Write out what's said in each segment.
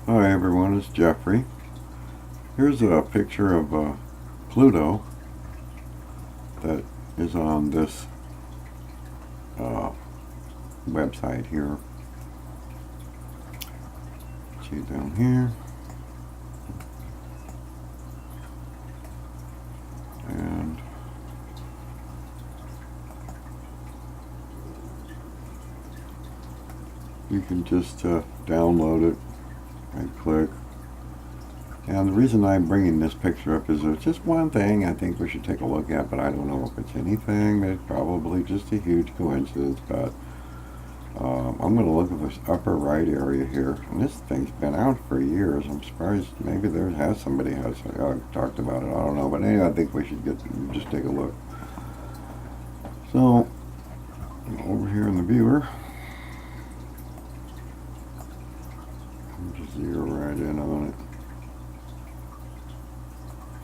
Hi everyone, it's Jeffrey. Here's a picture of Pluto that is on this website here. See down here. And you can just download it. Right click. And the reason I'm bringing this picture up is there's just one thing I think we should take a look at, but I don't know if it's anything. It's probably just a huge coincidence, but I'm going to look at this upper right area here. And this thing's been out for years. I'm surprised maybe somebody has talked about it. I don't know, but anyway, I think we should just take a look. So over here in the viewer, just zero right in on it.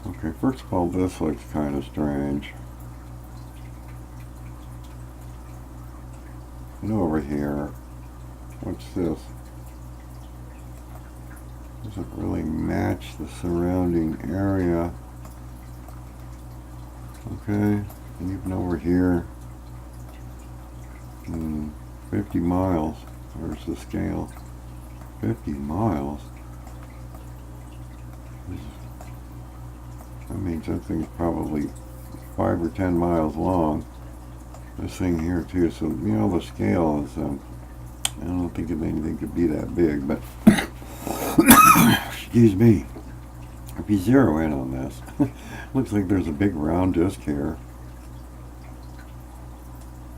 Okay, first of all, this looks kind of strange. And over here, what's this? Doesn't really match the surrounding area. Okay, and even over here, 50 miles. Where's the scale? 50 miles. That means that thing's probably 5 or 10 miles long. This thing here too, so you know the scale is, I don't think anything could be that big, but excuse me. If you zero in on this, looks like there's a big round disc here,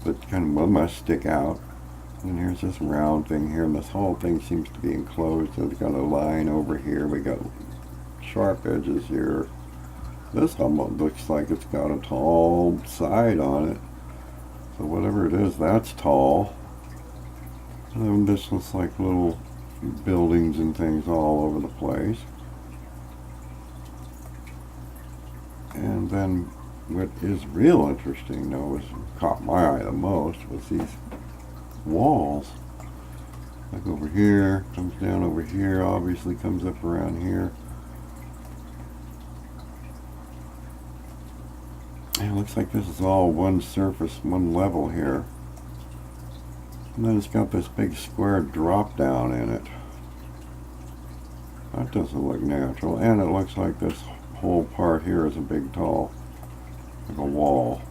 but kind of must stick out. And here's this round thing here, and this whole thing seems to be enclosed. So it's got a line over here. We got sharp edges here. This almost looks like it's got a tall side on it. So whatever it is, that's tall. And then this looks like little buildings and things all over the place. And then what is real interesting though, is caught my eye the most, was these walls. Like over here, comes down over here, obviously comes up around here. And it looks like this is all one surface, one level here. And then it's got this big square drop down in it. That doesn't look natural. And it looks like this whole part here is a big tall, like a wall.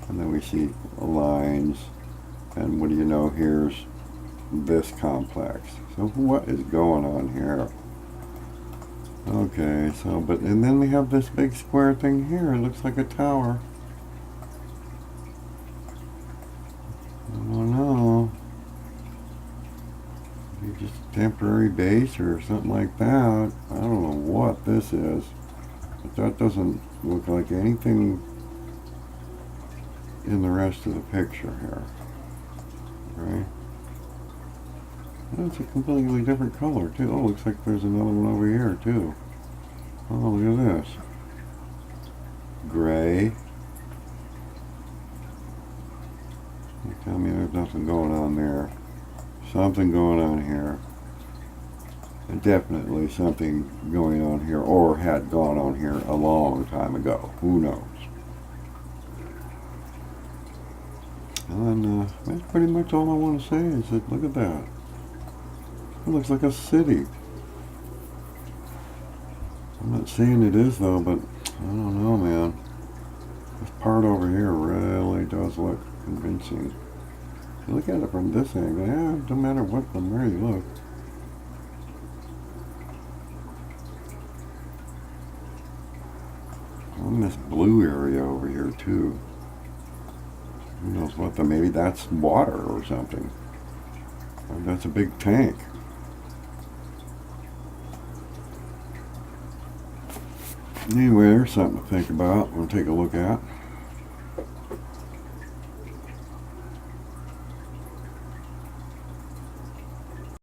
And then we see lines. And what do you know, here's this complex. So what is going on here? Okay, so, and then we have this big square thing here. It looks like a tower. I don't know. Maybe just a temporary base or something like that. I don't know what this is. But that doesn't look like anything in the rest of the picture here. Right? That's a completely different color too. Oh, looks like there's another one over here too. Oh, look at this. Gray. You tell me there's nothing going on there. Something going on here. And definitely something going on here, or had gone on here a long time ago. Who knows? And that's pretty much all I want to say is that look at that. It looks like a city. I'm not saying it is though, but I don't know, man. This part over here really does look convincing. If you look at it from this angle, yeah, it don't matter from where you look. On this blue area over here too. Who knows what maybe that's water or something. Or that's a big tank. Anyway, there's something to think about. We'll take a look at.